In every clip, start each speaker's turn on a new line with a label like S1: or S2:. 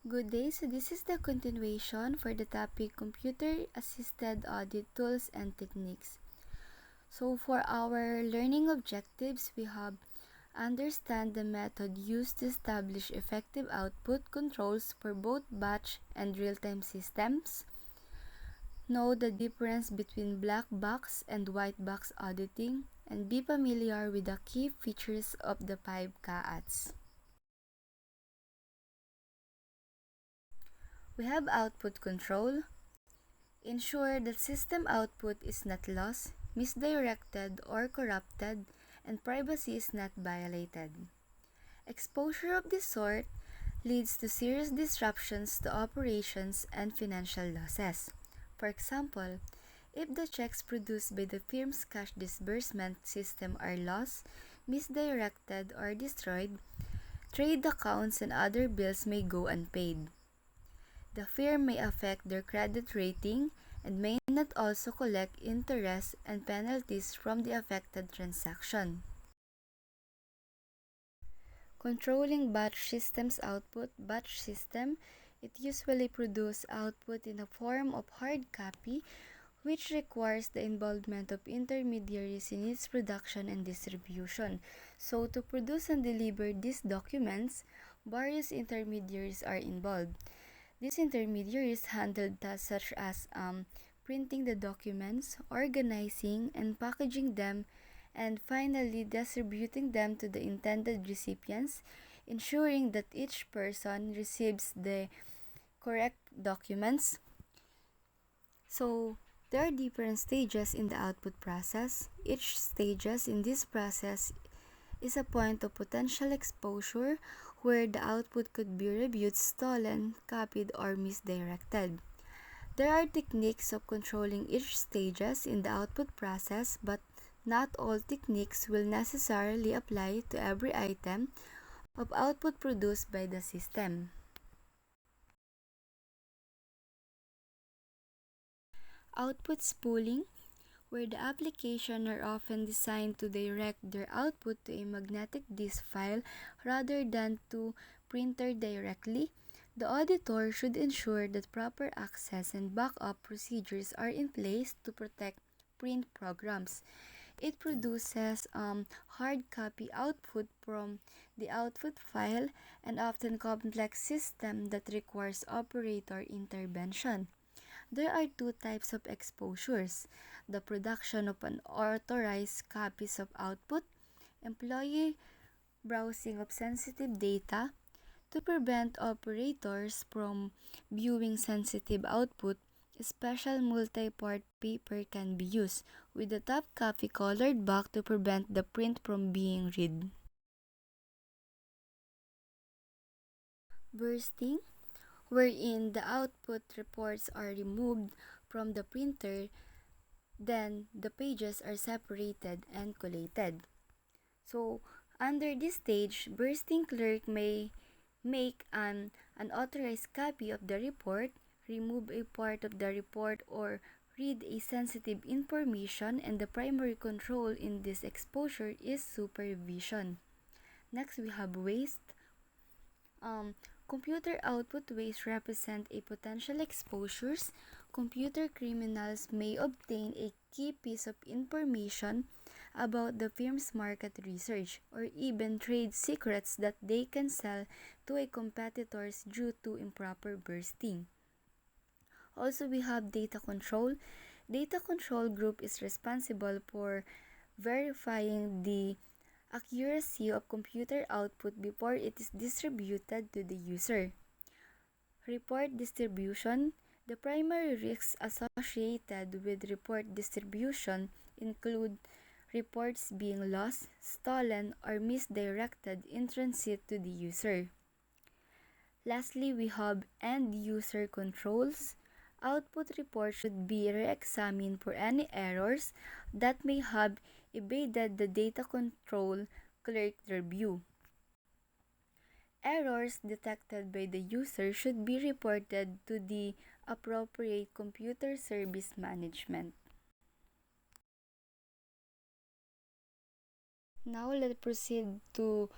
S1: Good day, so this is the continuation for the topic Computer-Assisted Audit Tools and Techniques. So for our learning objectives, we have understand the method used to establish effective output controls for both batch and real-time systems. Know the difference between black box and white box auditing, and be familiar with the key features of the 5 CAATs. We have output control. Ensure that system output is not lost, misdirected, or corrupted, and privacy is not violated. Exposure of this sort leads to serious disruptions to operations and financial losses. For example, if the checks produced by the firm's cash disbursement system are lost, misdirected, or destroyed, trade accounts and other bills may go unpaid. The firm may affect their credit rating and may not also collect interest and penalties from the affected transaction. Controlling batch systems output. Batch system, it usually produces output in the form of hard copy, which requires the involvement of intermediaries in its production and distribution. So to produce and deliver these documents, various intermediaries are involved. These intermediaries handle tasks such as printing the documents, organizing and packaging them, and finally distributing them to the intended recipients, ensuring that each person receives the correct documents. So, there are different stages in the output process. Each stages in this process is a point of potential exposure where the output could be reviewed, stolen, copied, or misdirected. There are techniques of controlling each stages in the output process, but not all techniques will necessarily apply to every item of output produced by the system. Output spooling, where the application are often designed to direct their output to a magnetic disk file rather than to printer directly. The auditor should ensure that proper access and backup procedures are in place to protect print programs. It produces hard copy output from the output file and often complex system that requires operator intervention. There are two types of exposures: the production of unauthorized copies of output, employee browsing of sensitive data. To prevent operators from viewing sensitive output, a special multi-part paper can be used, with the top copy colored back to prevent the print from being read. Bursting, wherein the output reports are removed from the printer, then the pages are separated and collated. So, under this stage, bursting clerk may make an unauthorized copy of the report, remove a part of the report, or read a sensitive information, and the primary control in this exposure is supervision. Next, we have waste. Computer output waste represent a potential exposures. Computer criminals may obtain a key piece of information about the firm's market research or even trade secrets that they can sell to a competitors due to improper bursting. Also, we have data control. Data control group is responsible for verifying the accuracy of computer output before it is distributed to the user. Report distribution. The primary risks associated with report distribution include reports being lost, stolen, or misdirected in transit to the user. Lastly, we have end-user controls. Output reports should be re-examined for any errors that may have evaded the data control clerk review. Errors detected by the user should be reported to the appropriate computer service management. Now let's proceed to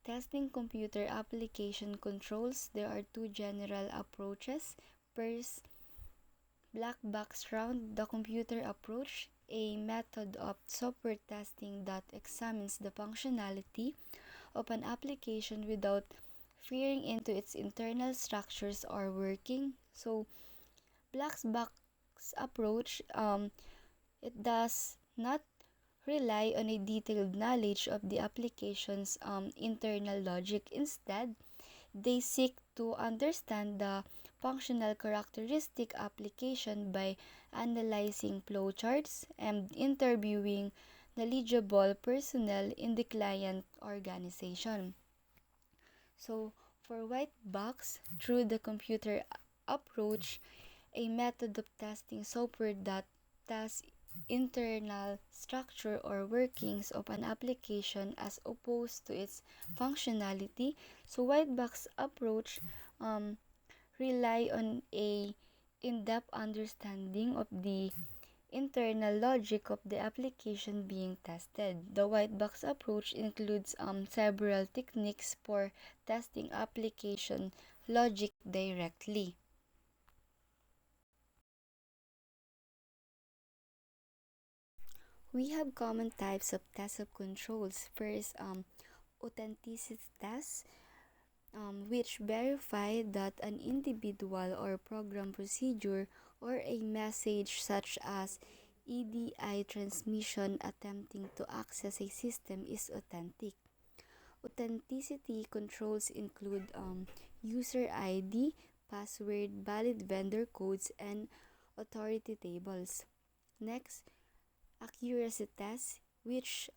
S1: testing computer application controls, there are two general approaches. First, black box round the computer approach, a method of software testing that examines the functionality of an application without peering into its internal structures or working. So, black box approach, it does not rely on a detailed knowledge of the application's internal logic. Instead, they seek to understand the functional characteristic application by analyzing flowcharts and interviewing knowledgeable personnel in the client organization. So, for white box, through the computer approach, a method of testing software that tests internal structure or workings of an application as opposed to its functionality. So white box approach um, rely on a in-depth understanding of the internal logic of the application being tested. The white box approach includes several techniques for testing application logic directly. We have common types of tests of controls. First, authenticity tests, which verify that an individual or program procedure or a message such as EDI transmission attempting to access a system is authentic. Authenticity controls include user ID, password, valid vendor codes, and authority tables. Next, accuracy tests, which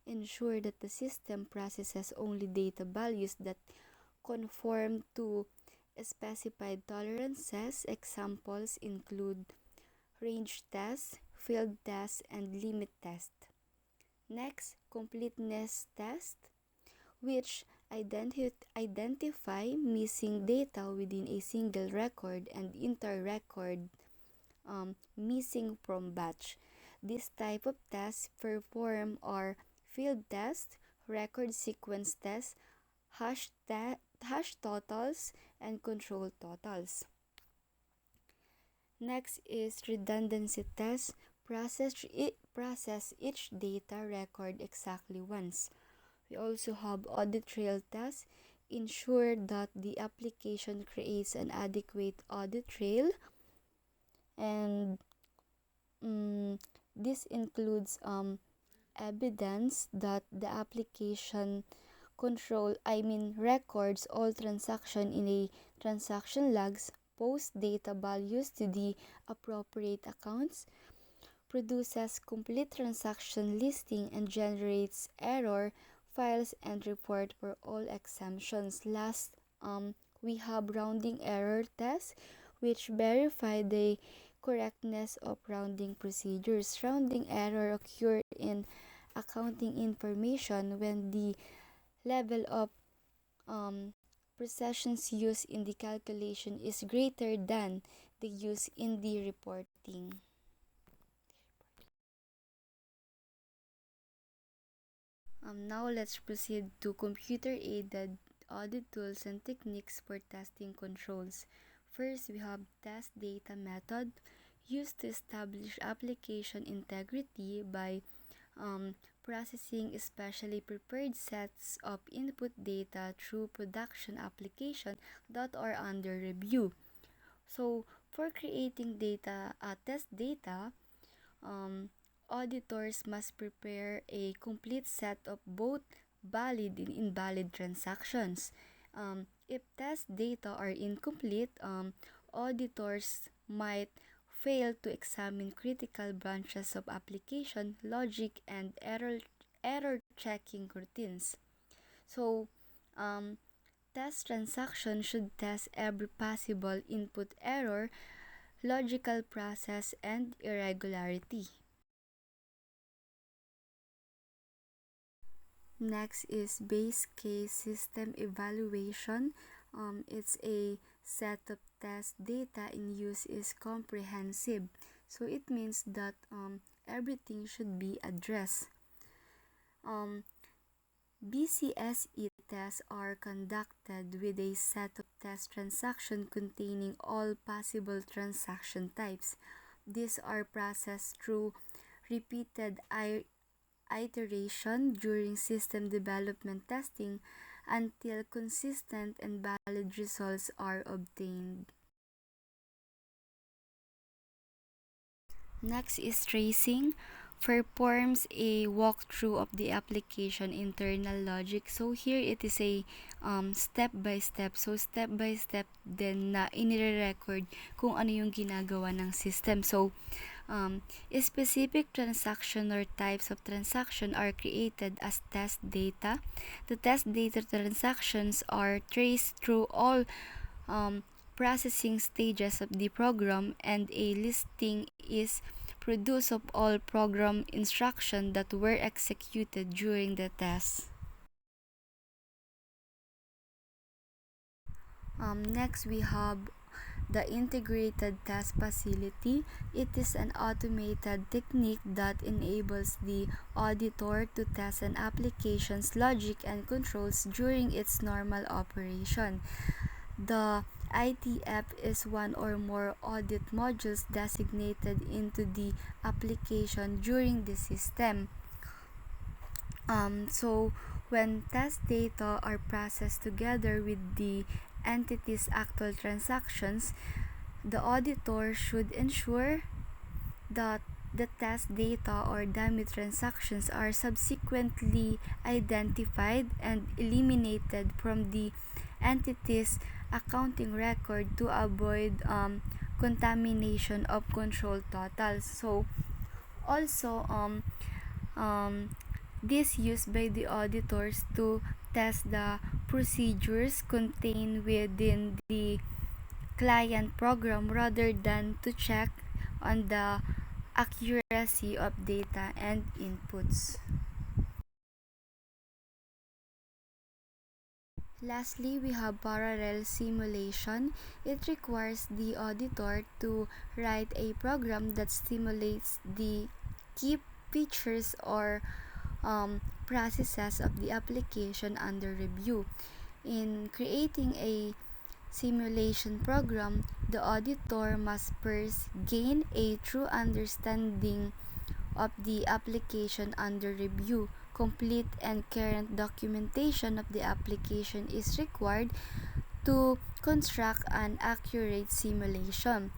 S1: ensure that the system processes only data values that conform to specified tolerances. Examples include range tests, field tests, and limit tests. Next, completeness tests, which identify missing data within a single record and inter-record missing from batch. This type of tests perform are field tests, record sequence tests, hash totals, and control totals. Next is redundancy tests. Process each data record exactly once. We also have audit trail tests. Ensure that the application creates an adequate audit trail, and this includes evidence that the application records all transaction in a transaction logs, post data values to the appropriate accounts, produces complete transaction listing, and generates error files and report for all exemptions. Last, we have rounding error tests, which verify the correctness of rounding procedures. Rounding error occur in accounting information when the level of precisions used in the calculation is greater than the use in the reporting. Now let's proceed to computer-aided audit tools and techniques for testing controls. First, we have test data method, used to establish application integrity by processing specially prepared sets of input data through production application that are under review. So, for creating test data, auditors must prepare a complete set of both valid and invalid transactions. If test data are incomplete, auditors might fail to examine critical branches of application logic and error checking routines. So, test transaction should test every possible input error, logical process, and irregularity. Next is base case system evaluation. It's a set of test data in use is comprehensive. So it means that everything should be addressed. Um, BCSE tests are conducted with a set of test transactions containing all possible transaction types. These are processed through repeated iteration during system development testing until consistent and valid results are obtained. Next is tracing. Performs a walkthrough of the application internal logic. So here it is a step by step. So step by step din na inire-record kung ano yung ginagawa ng system. So specific transaction or types of transaction are created as test data. The test data transactions are traced through all processing stages of the program, and a listing is produced of all program instructions that were executed during the test. Next, we have the integrated test facility. It is an automated technique that enables the auditor to test an application's logic and controls during its normal operation. The ITF is one or more audit modules designated into the application during the system. So when test data are processed together with the entity's actual transactions, the auditor should ensure that the test data or dummy transactions are subsequently identified and eliminated from the entity's accounting record to avoid contamination of control totals. So also this used by the auditors to test the procedures contained within the client program rather than to check on the accuracy of data and inputs. Lastly, we have parallel simulation. It requires the auditor to write a program that simulates the key features or processes of the application under review. In creating a simulation program, the auditor must first gain a true understanding of the application under review. Complete and current documentation of the application is required to construct an accurate simulation.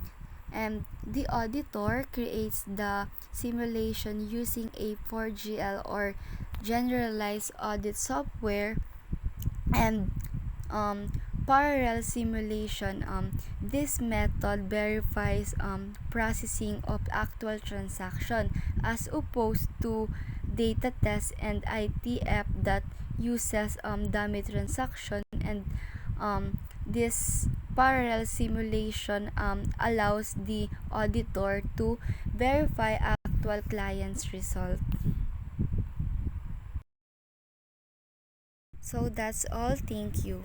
S1: And the auditor creates the simulation using a 4GL or generalized audit software. And parallel simulation, this method verifies processing of actual transaction as opposed to data test and ITF that uses dummy transaction. And this parallel simulation allows the auditor to verify actual client's result. So that's all. Thank you.